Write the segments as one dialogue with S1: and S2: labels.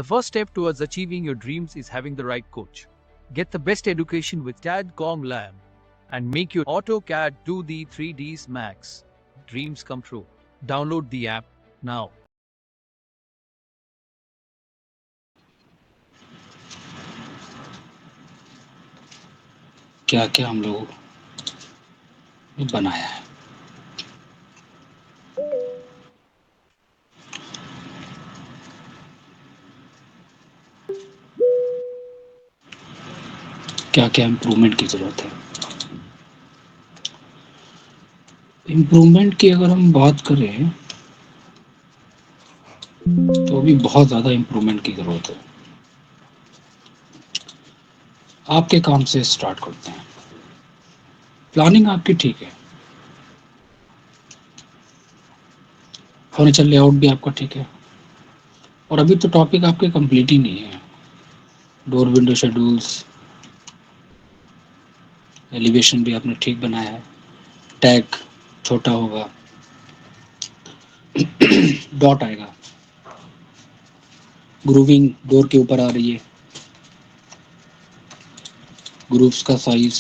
S1: first step towards achieving your dreams is having the right coach. Get the best education with CAD.com Lab and make your AutoCAD 2D 3Ds Max dreams come true. Download the app now.
S2: क्या क्या हम लोगों ने बनाया है। क्या क्या improvement की ज़रूरत है। इम्प्रूवमेंट की अगर हम बात करें तो अभी बहुत ज़्यादा इम्प्रूवमेंट की ज़रूरत है। आपके काम से स्टार्ट करते हैं। प्लानिंग आपकी ठीक है, फर्नीचर लेआउट भी आपका ठीक है, और अभी तो टॉपिक आपके कंप्लीट ही नहीं है। डोर विंडो शेड्यूल्स, एलिवेशन भी आपने ठीक बनाया है, टैग छोटा होगा, डॉट आएगा, ग्रूविंग डोर के ऊपर आ रही है, ग्रूव्स का साइज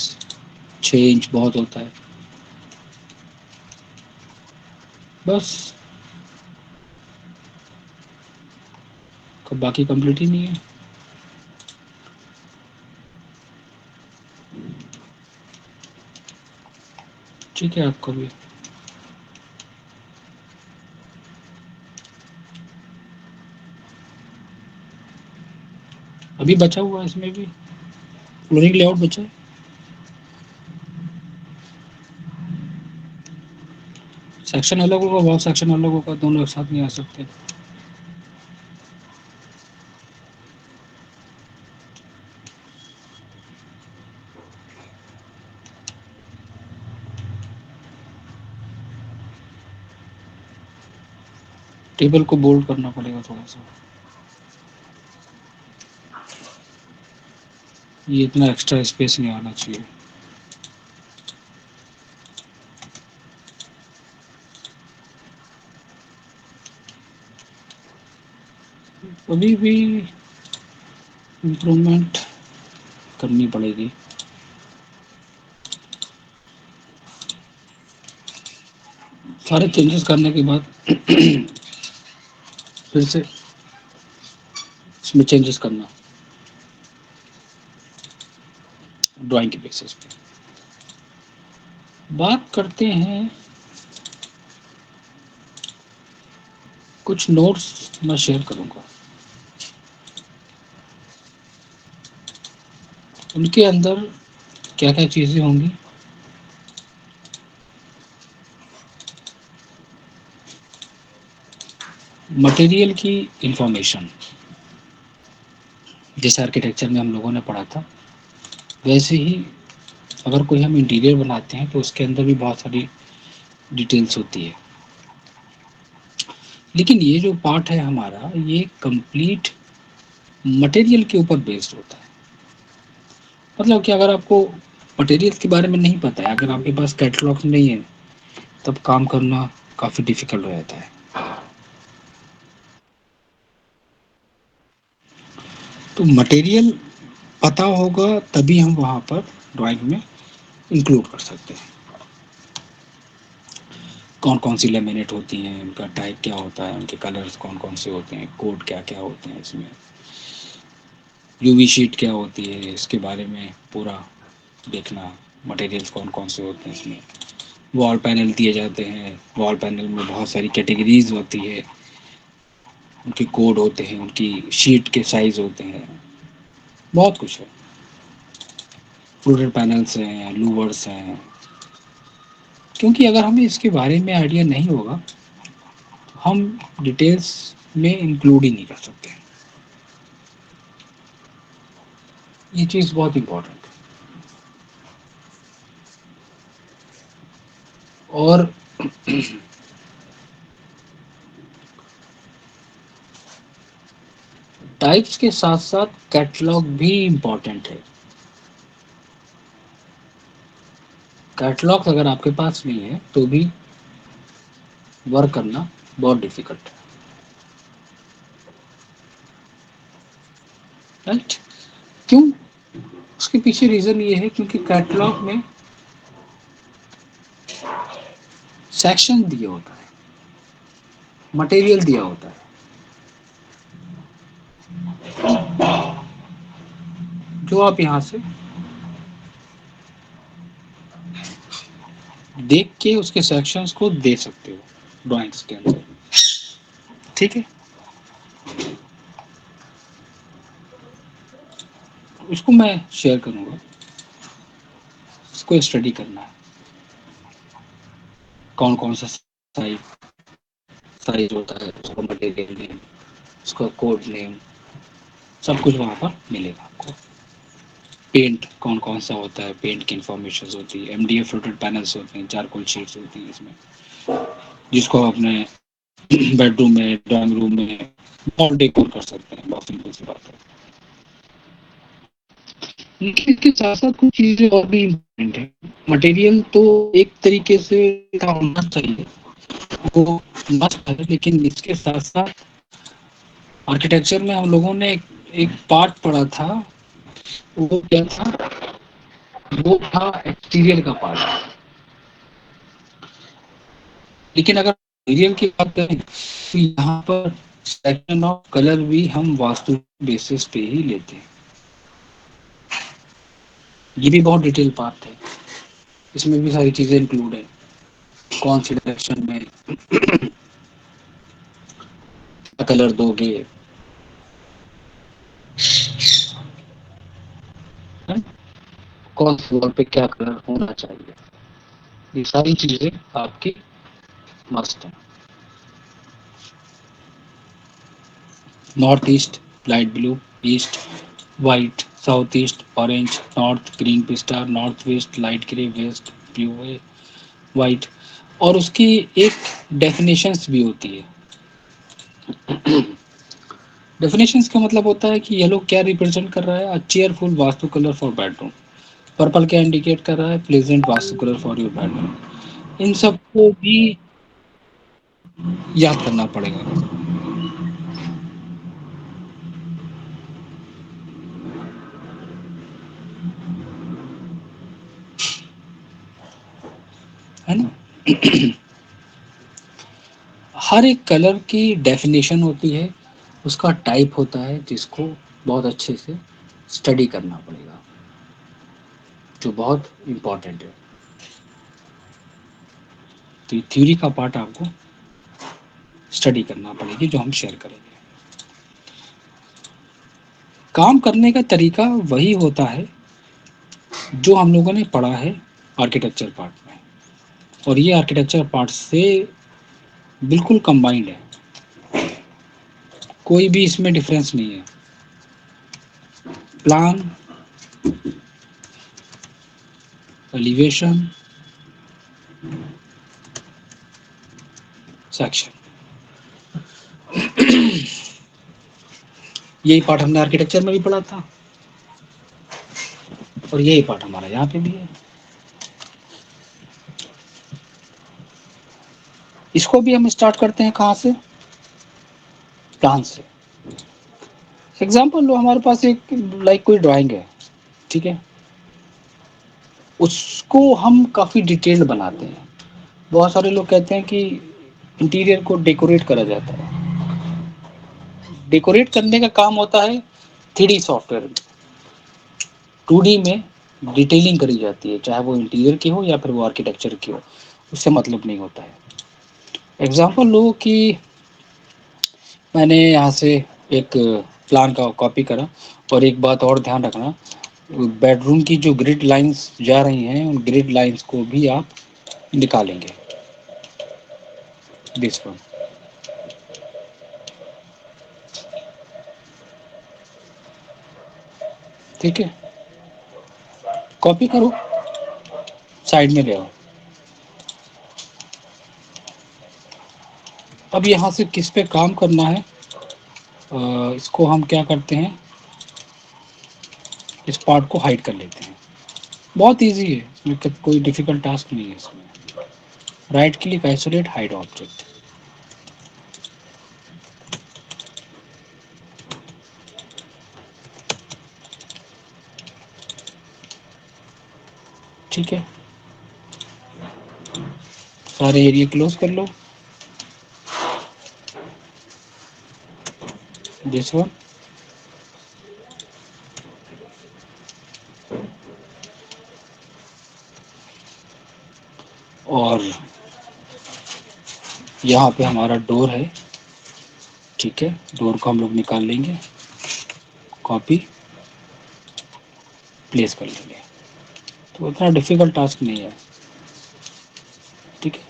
S2: 6 इंच बहुत होता है। बस बाकी कंप्लीट ही नहीं है। ठीक है आपका भी। अभी बचा हुआ है इसमें भी फ्लोरिंग लेआउट बचा है। सेक्शन अलग होगा, वॉल सेक्शन अलग होगा, दोनों एक साथ नहीं आ सकते। टेबल को बोल्ड करना पड़ेगा थोड़ा सा। ये इतना एक्स्ट्रा स्पेस नहीं आना चाहिए। अभी भी इम्प्रूवमेंट करनी पड़ेगी। सारे चेंजेस करने के बाद फिर से इसमें चेंजेस करना ड्राइंग के बेसिस पे। बात करते हैं, कुछ नोट्स मैं शेयर करूंगा, उनके अंदर क्या क्या चीज़ें होंगी, मटेरियल की इंफॉर्मेशन। जैसे आर्किटेक्चर में हम लोगों ने पढ़ा था, वैसे ही अगर कोई हम इंटीरियर बनाते हैं तो उसके अंदर भी बहुत सारी डिटेल्स होती है। लेकिन ये जो पार्ट है हमारा, ये कंप्लीट मटेरियल के ऊपर बेस्ड होता है। मतलब कि अगर आपको मटेरियल के बारे में नहीं पता है, अगर आपके पास कैटलॉग नहीं है, तब काम करना काफ़ी डिफिकल्ट हो जाता है। तो मटेरियल पता होगा तभी हम वहाँ पर ड्राइंग में इंक्लूड कर सकते हैं। कौन कौन सी लेमिनेट होती हैं, उनका टाइप क्या होता है, उनके कलर्स कौन कौन से होते हैं, कोड क्या क्या होते हैं, इसमें यूवी शीट क्या होती है, इसके बारे में पूरा देखना। मटेरियल्स कौन कौन से होते हैं, इसमें वॉल पैनल दिए जाते हैं, वॉल पैनल में बहुत सारी कैटेगरीज होती है, उनके कोड होते हैं, उनकी शीट के साइज होते हैं, बहुत कुछ है। फ्लोरेंट पैनल्स हैं, लूवर्स हैं। क्योंकि अगर हमें इसके बारे में आइडिया नहीं होगा, हम डिटेल्स में इंक्लूड ही नहीं कर सकते। ये चीज़ बहुत इम्पोर्टेंट है। और टाइप्स के साथ साथ कैटलॉग भी इम्पोर्टेंट है। कैटलॉग अगर आपके पास नहीं है तो भी वर्क करना बहुत डिफिकल्ट है। राइट। क्यों? उसके पीछे रीजन ये है क्योंकि कैटलॉग में सेक्शन दिया होता है, मटेरियल दिया होता है, जो आप यहाँ से देख के उसके सेक्शंस को दे सकते हो ड्राइंग्स के अंदर। ठीक है, उसको मैं शेयर करूंगा, उसको स्टडी करना है, कौन कौन सा साइज साइज होता है, उसका मटेरियल नेम, उसका कोड नेम, सब कुछ वहाँ पर मिलेगा आपको। पेंट कौन कौन सा होता है, पेंट की इंफॉर्मेशन होती है, एमडीएफ फ्लोटेड पैनल्स होते हैं, चारकोल शीट्स होती हैं इसमें, जिसको आप अपने बेडरूम में, ड्राइंग रूम में और डेकोर कर सकते हैं। बहुत सिंपल सी बात है। लेकिन इसके साथ साथ कुछ चीजें और भी इम्पोर्टेंट है। मटेरियल तो एक तरीके से का होना चाहिए, वो मस्त है, लेकिन इसके साथ साथ आर्किटेक्चर में हम लोगों ने एक पार्ट पढ़ा था, वो क्या था, वो था एक्सटीरियर का पार्ट। लेकिन अगर मटेरियल की बात करें तो यहाँ पर सेक्शन ऑफ कलर भी हम वास्तु बेसिस पे ही लेते हैं। ये भी बहुत डिटेल पार्ट है, इसमें भी सारी चीजें इंक्लूड है, कौन सी डायरेक्शन में कलर दोगे, है? कौन सी वॉल पे क्या कलर होना चाहिए, ये सारी चीजें आपकी मस्ट है। North east light blue, east white, south east orange, north green pista, north west light grey, west blue white. और उसकी एक डेफिनेशंस भी होती है। डेफिनेशंस का मतलब होता है कि येलो क्या रिप्रेजेंट कर रहा है, a cheerful vastu colour for bedroom. Purple क्या इंडिकेट कर रहा है, pleasant vastu colour for your bedroom. इन सबको भी याद करना पड़ेगा, है ना। हर एक कलर की डेफिनेशन होती है, उसका टाइप होता है, जिसको बहुत अच्छे से स्टडी करना पड़ेगा, जो बहुत इम्पोर्टेंट है। तो ये थ्योरी का पार्ट आपको स्टडी करना पड़ेगी, जो हम शेयर करेंगे। काम करने का तरीका वही होता है जो हम लोगों ने पढ़ा है आर्किटेक्चर पार्ट में, और ये आर्किटेक्चर पार्ट से बिल्कुल कंबाइंड है, कोई भी इसमें डिफरेंस नहीं है। प्लान, एलिवेशन, सेक्शन, यही पार्ट हमने आर्किटेक्चर में भी पढ़ा था, और यही पार्ट हमारा यहाँ पे भी है। इसको भी हम स्टार्ट करते हैं कहाँ से, प्लान से। एग्जाम्पल लो, हमारे पास एक लाइक कोई ड्राइंग है, ठीक है, उसको हम काफ़ी डिटेल्ड बनाते हैं। बहुत सारे लोग कहते हैं कि इंटीरियर को डेकोरेट करा जाता है। डेकोरेट करने का काम होता है 3D सॉफ्टवेयर में, 2D में डिटेलिंग करी जाती है, चाहे वो इंटीरियर की हो या फिर वो आर्किटेक्चर की हो, उससे मतलब नहीं होता है। एग्जाम्पल लो कि मैंने यहाँ से एक प्लान का कॉपी करा, और एक बात और ध्यान रखना, बेडरूम की जो ग्रिड लाइंस जा रही हैं, उन ग्रिड लाइंस को भी आप निकालेंगे, दिस वन। ठीक है, कॉपी करो, साइड में ले आओ। अब यहाँ से किस पे काम करना है, इसको हम क्या करते हैं, इस पार्ट को हाइड कर लेते हैं। बहुत इजी है, इसमें कोई डिफिकल्ट टास्क नहीं है इसमें। Right click, isolate, hide object. ठीक है, सारे एरिया क्लोज कर लो, दिस वन, और यहाँ पे हमारा डोर है, ठीक है, डोर को हम लोग निकाल लेंगे, कॉपी प्लेस कर लेंगे, तो इतना डिफिकल्ट टास्क नहीं है, ठीक है।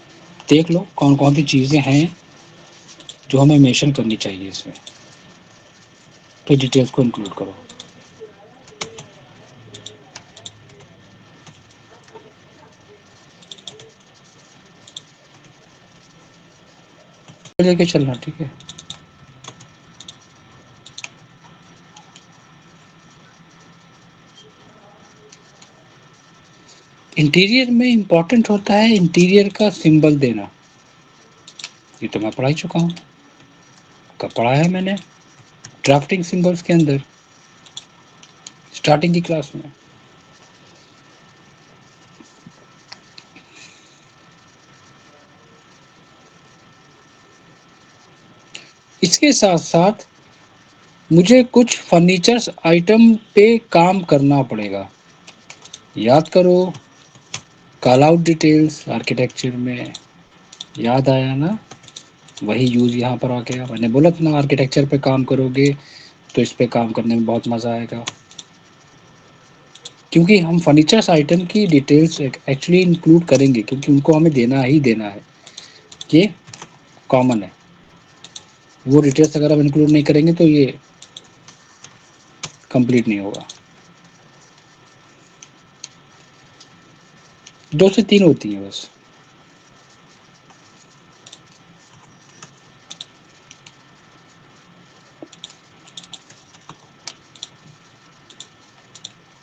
S2: देख लो कौन कौन सी चीज़ें हैं जो हमें मेंशन करनी चाहिए इसमें, तो डिटेल्स को इंक्लूड करो। लेके चलना, ठीक है। इंटीरियर में इंपॉर्टेंट होता है इंटीरियर का सिंबल देना, ये तो मैं पढ़ा ही चुका हूँ, कब पढ़ाया है मैंने, ड्राफ्टिंग सिंबल्स के अंदर, स्टार्टिंग की क्लास में। इसके साथ साथ मुझे कुछ फर्नीचर्स आइटम पे काम करना पड़ेगा, याद करो, कॉल आउट डिटेल्स आर्किटेक्चर में, याद आया ना, वही यूज़ यहाँ पर आ गया। मैंने बोला था ना, आर्किटेक्चर पे काम करोगे तो इस पे काम करने में बहुत मज़ा आएगा, क्योंकि हम फर्नीचर्स आइटम की डिटेल्स एक्चुअली इंक्लूड करेंगे, क्योंकि उनको हमें देना ही देना है, ये कॉमन है। वो डिटेल्स अगर हम इंक्लूड नहीं करेंगे तो ये कंप्लीट नहीं होगा। 2 से 3 होती हैं बस।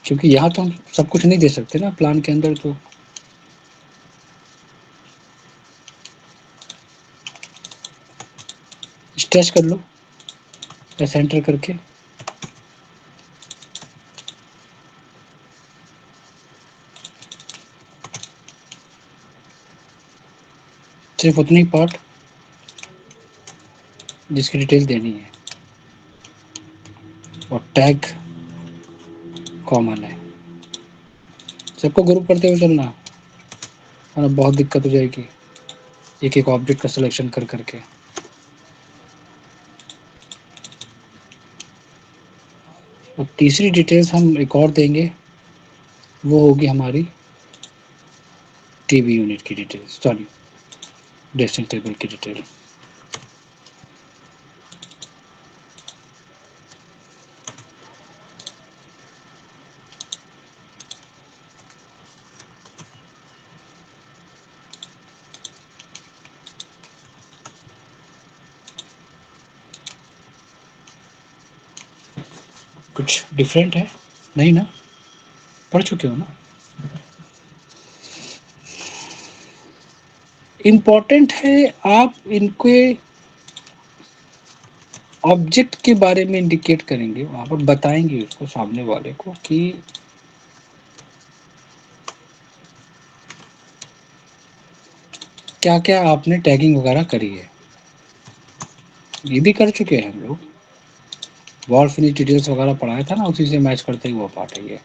S2: क्योंकि यहाँ तो हम सब कुछ नहीं दे सकते ना प्लान के अंदर, तो स्ट्रेच कर लो या सेंटर करके, सिर्फ उतनी पार्ट जिसकी डिटेल देनी है, और टैग कॉमन है, सबको ग्रुप करते हुए चलना, वरना बहुत दिक्कत हो जाएगी एक एक ऑब्जेक्ट का सिलेक्शन कर करके। और तीसरी डिटेल्स हम एक और देंगे, वो होगी हमारी टीवी यूनिट की डिटेल, सॉरी ड्रेसिंग टेबल की डिटेल। कुछ डिफरेंट है नहीं ना, पढ़ चुके हो ना। इम्पॉर्टेंट है आप इनके ऑब्जेक्ट के बारे में इंडिकेट करेंगे, वहां पर बताएंगे उसको सामने वाले को कि क्या क्या आपने टैगिंग वगैरह करी है। ये भी कर चुके हैं हम लोग, वॉल फिनिश डिटेल्स वगैरह पढ़ाया था ना, उसी से मैच करते ही वो पार्ट है ये।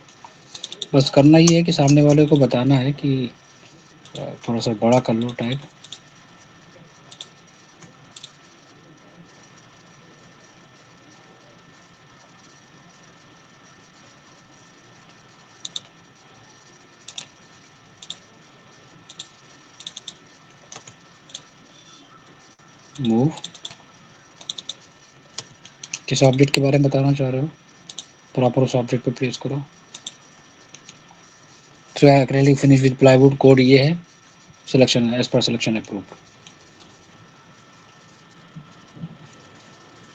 S2: बस करना ही है कि सामने वाले को बताना है कि थोड़ा सा बड़ा कर लो टैग, मूव, किस ऑब्जेक्ट के बारे में बताना चाह रहे हो, प्रॉपर उस ऑब्जेक्ट पे प्लेस करो। तो acrylic finish with plywood code ये है, सिलेक्शन एज पर सिलेक्शन अप्रूव,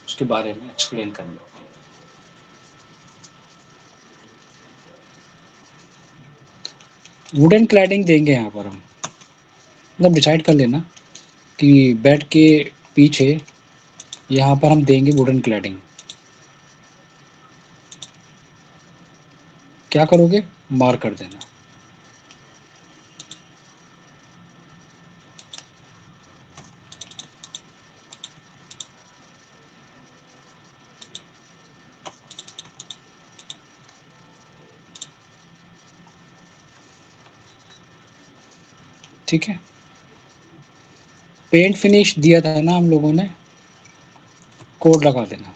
S2: उसके बारे में एक्सप्लेन कर लो। वुडन क्लैडिंग देंगे यहाँ पर हम, मतलब डिसाइड कर लेना कि बेड के पीछे यहाँ पर हम देंगे वुडन क्लैडिंग। क्या करोगे, मार्क कर देना, ठीक है, पेंट फिनिश दिया था ना हम लोगों ने, कोड लगा देना,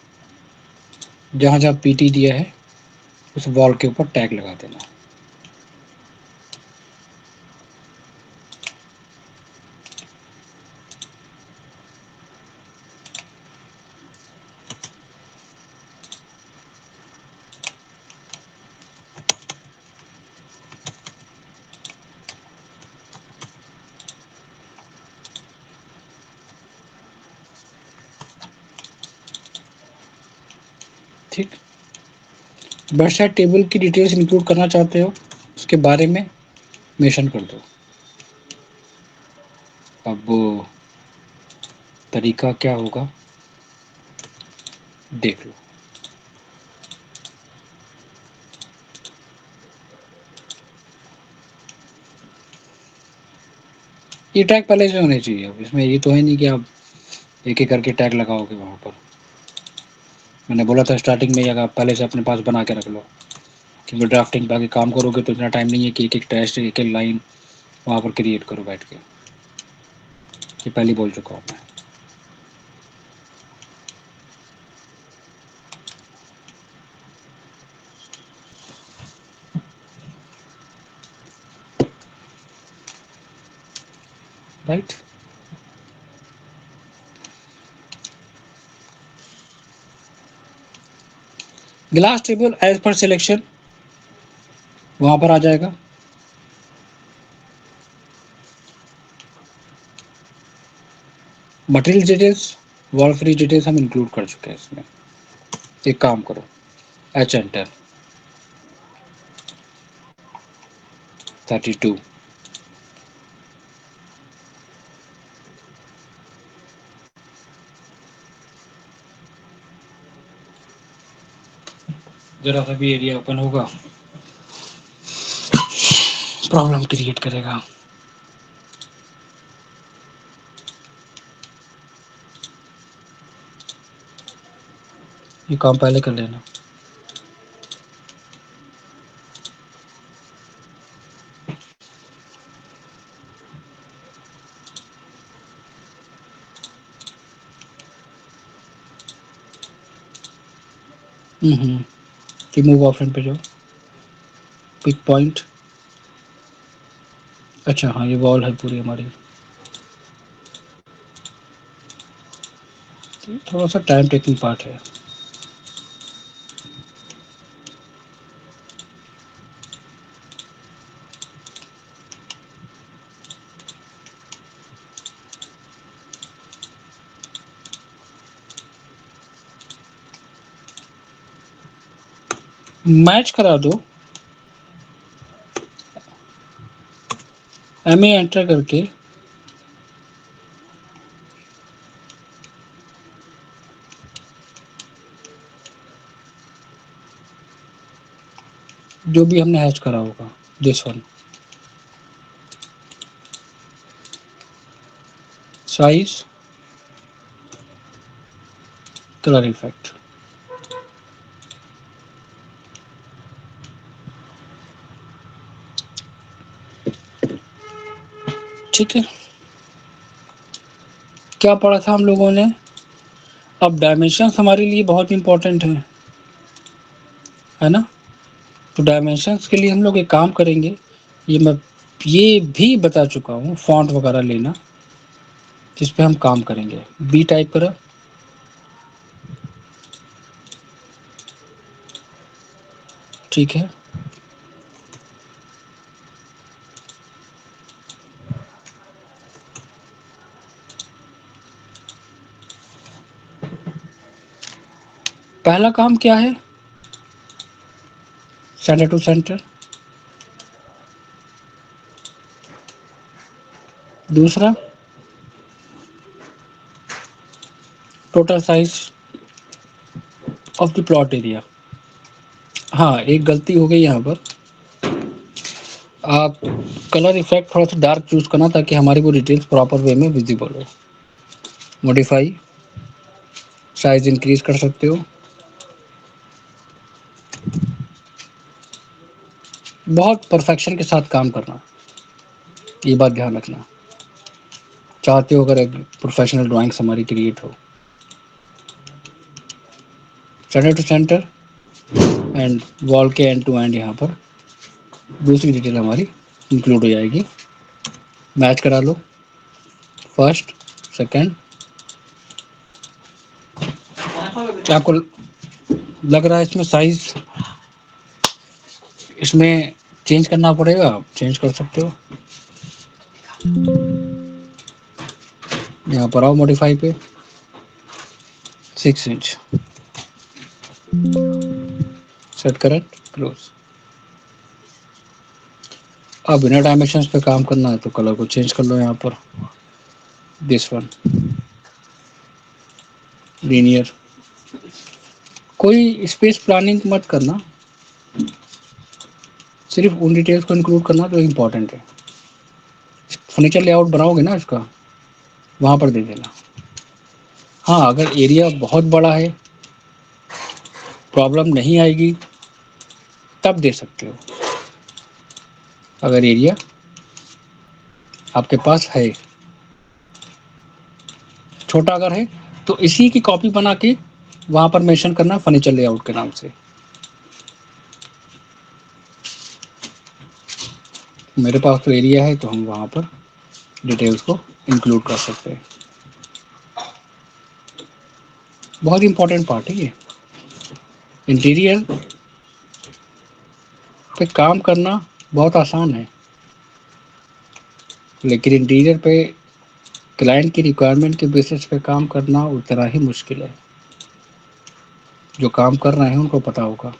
S2: जहाँ जहाँ पीटी दिया है उस वॉल के ऊपर टैग लगा देना। ठीक, बेड साइड टेबल की डिटेल्स इंक्लूड करना चाहते हो, उसके बारे में मेंशन कर दो। अब वो तरीका क्या होगा देख लो। ये टैग पहले से होने चाहिए, अब इसमें ये तो है नहीं कि आप एक एक करके टैग लगाओगे वहाँ पर। मैंने बोला था स्टार्टिंग में, अगर आप पहले से अपने पास बना के रख लो, क्योंकि ड्राफ्टिंग पे आगे काम करोगे तो इतना टाइम नहीं है कि एक एक टेस्ट एक एक लाइन वहाँ पर क्रिएट करो बैठ के। ये पहले बोल चुका हूँ मैं। राइट, ग्लास टेबल एज पर सिलेक्शन वहाँ पर आ जाएगा। Material details, wall free details हम इंक्लूड कर चुके हैं इसमें। एक काम करो, एच एंटर 32, जरा सा भी एरिया ओपन होगा प्रॉब्लम क्रिएट करेगा। ये काम पहले कर लेना। रिमूव ऑप्शन पे जाओ, पिक पॉइंट। अच्छा हाँ, ये वॉल है पूरी हमारी, थोड़ा सा टाइम टेकिंग पार्ट है। मैच करा दो, एम ए एंटर करके जो भी हमने हैच करा होगा, this one, size, colour effect. ठीक है, क्या पढ़ा था हम लोगों ने? अब डायमेंशन हमारे लिए बहुत इंपॉर्टेंट है ना? तो डायमेंशंस के लिए हम लोग एक काम करेंगे, ये मैं ये भी बता चुका हूँ, फॉन्ट वगैरह लेना जिस पे हम काम करेंगे। बी टाइप करो, ठीक है। पहला काम क्या है? Centre to centre. दूसरा, total size of the plot area. हाँ, एक गलती हो गई यहाँ पर, आप कलर इफेक्ट थोड़ा सा डार्क चूज करना ताकि हमारी वो डिटेल्स प्रॉपर वे में विजिबल हो। मॉडिफाई, साइज इंक्रीज कर सकते हो। बहुत परफेक्शन के साथ काम करना।
S3: ये बात ध्यान रखना। चाहते हो अगर एक प्रोफेशनल ड्राइंग हमारी क्रिएट हो, centre to centre and wall के एंड टू एंड यहाँ पर दूसरी डिटेल हमारी इंक्लूड हो जाएगी। मैच करा लो फर्स्ट सेकंड। क्या आपको लग रहा है इसमें साइज इसमें चेंज करना पड़ेगा? आप चेंज कर सकते हो। यहाँ पर आओ मॉडिफाई पे 6 इंच सेट करंट क्लोज। अब बिना डायमेंशंस पे काम करना है तो कलर को चेंज कर लो। यहाँ पर दिस वन लीनियर। कोई स्पेस प्लानिंग मत करना, सिर्फ उन डिटेल्स को इंक्लूड करना जो इम्पोर्टेंट है। फर्नीचर लेआउट बनाओगे ना इसका, वहाँ पर दे देना। हाँ, अगर एरिया बहुत बड़ा है प्रॉब्लम नहीं आएगी तब दे सकते हो। अगर एरिया आपके पास है छोटा अगर है तो इसी की कॉपी बना के वहाँ पर मेंशन करना फर्नीचर लेआउट के नाम से। मेरे पास तो एरिया है तो हम वहाँ पर डिटेल्स को इंक्लूड कर सकते हैं। बहुत इंपॉर्टेंट पार्ट है ये। इंटीरियर पे काम करना बहुत आसान है, लेकिन इंटीरियर पे क्लाइंट की रिक्वायरमेंट के बेसिस पे काम करना उतना ही मुश्किल है। जो काम कर रहे हैं उनको पता होगा।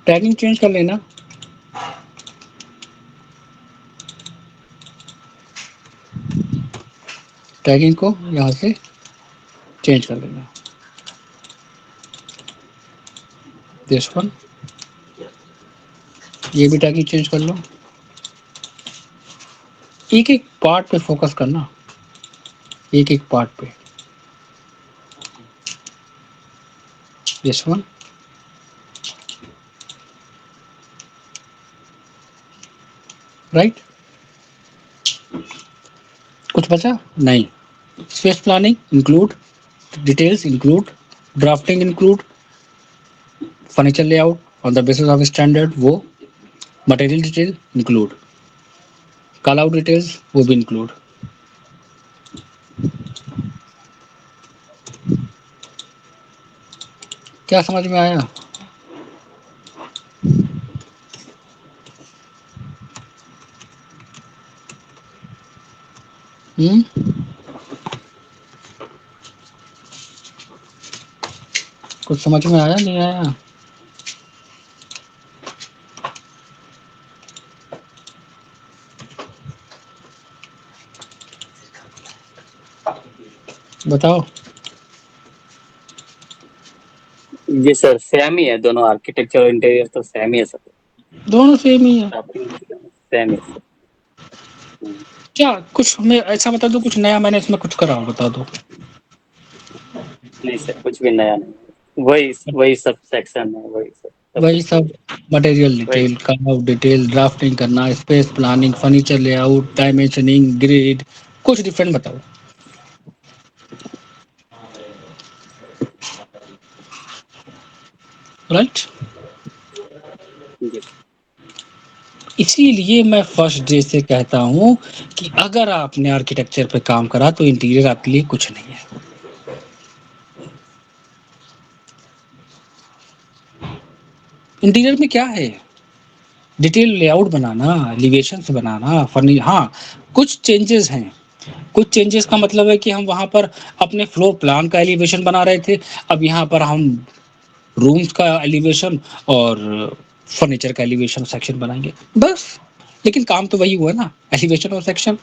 S3: टैगिंग चेंज कर लेना। टैगिंग को यहाँ से चेंज कर लेना। दिस वन, ये भी टैगिंग चेंज कर लो। एक एक पार्ट पे फोकस करना, एक एक पार्ट पे। This one, right. कुछ बचा नहीं। Space planning include, details include, drafting include, furniture layout on the basis of standard वो, material detail include, call out details वो भी इंक्लूड। क्या समझ में आया? कुछ समझ में आया नहीं आया? बताओ।
S4: जी सर, सेम ही है दोनों। आर्किटेक्चर और इंटीरियर तो सेम ही है सर।
S3: दोनों सेम ही है।
S4: सेम ही है।
S3: क्या कुछ हमें ऐसा बता दो, कुछ नया मैंने इसमें कुछ करा हो बता दो।
S4: नहीं सर, कुछ भी नया नहीं। वही वही सब सेक्शन है, वही सब
S3: वही
S4: कुछ
S3: सब मटेरियल
S4: वही।
S3: Detail, cut out detail, drafting करना, space planning, furniture layout, dimensioning, grid, कुछ डिफरेंट बताओ। राइट।
S4: जी
S3: इसीलिए मैं फर्स्ट डे से कहता हूं कि अगर आपने आर्किटेक्चर पे काम करा तो इंटीरियर आपके लिए कुछ नहीं है। इंटीरियर में क्या है? डिटेल लेआउट बनाना, एलिवेशंस बनाना, हाँ कुछ चेंजेस हैं। कुछ चेंजेस का मतलब है कि हम वहां पर अपने फ्लोर प्लान का एलिवेशन बना रहे थे, अब यहाँ पर हम रूम्स का एलिवेशन और फर्नीचर का एलिवेशन सेक्शन बनाएंगे बस। लेकिन काम तो वही हुआ ना, एलिवेशन और सेक्शन।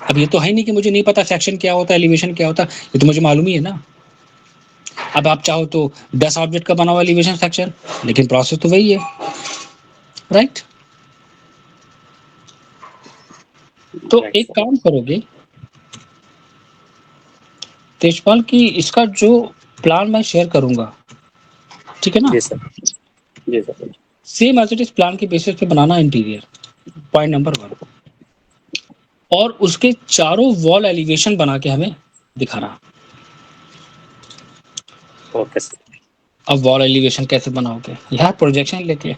S3: अब ये तो है नहीं कि मुझे नहीं पता सेक्शन क्या होता है, एलिवेशन क्या होता है, ये तो मुझे मालूम ही है ना। अब आप चाहो तो 10 ऑब्जेक्ट का बना हुआ एलिवेशन सेक्शन, लेकिन प्रोसेस तो वही है। राइट। तो
S4: Right,
S3: एक
S4: sir.
S3: काम करोगे तेजपाल की, इसका जो प्लान मैं शेयर करूंगा, ठीक है ना,
S4: जी सर, जी sir,
S3: same as it is plan के बेसिस पे बनाना इंटीरियर, पॉइंट नंबर 1। और उसके चारों वॉल एलिवेशन बना के हमें दिखाना।
S4: Okay sir.
S3: अब वॉल एलिवेशन कैसे बनाओगे, यहाँ प्रोजेक्शन लेके,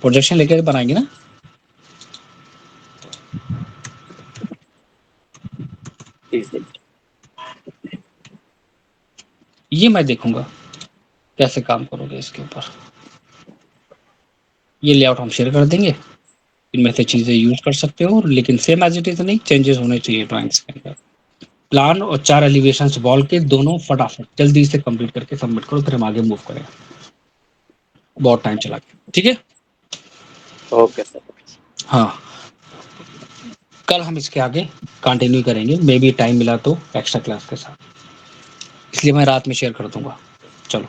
S3: प्रोजेक्शन लेके बनाएंगे ना।
S4: जी सर,
S3: ये मैं देखूंगा कैसे काम करोगे इसके ऊपर। ये लेआउट हम शेयर कर देंगे, इनमें से चीजें यूज कर सकते हो, लेकिन सेम एज इट इज नहीं, चेंजेस होने चाहिए ड्राइंग्स के अंदर। प्लान और 4 एलिवेशन वॉल के दोनों फटाफट जल्दी से कंप्लीट करके सबमिट करो, फिर हम आगे मूव करें, बहुत टाइम चला गया, ठीक है।
S4: Okay sir.
S3: हाँ, कल हम इसके आगे कंटिन्यू करेंगे, मे बी टाइम मिला तो एक्स्ट्रा क्लास के साथ, इसलिए मैं रात में शेयर कर दूंगा। चलो।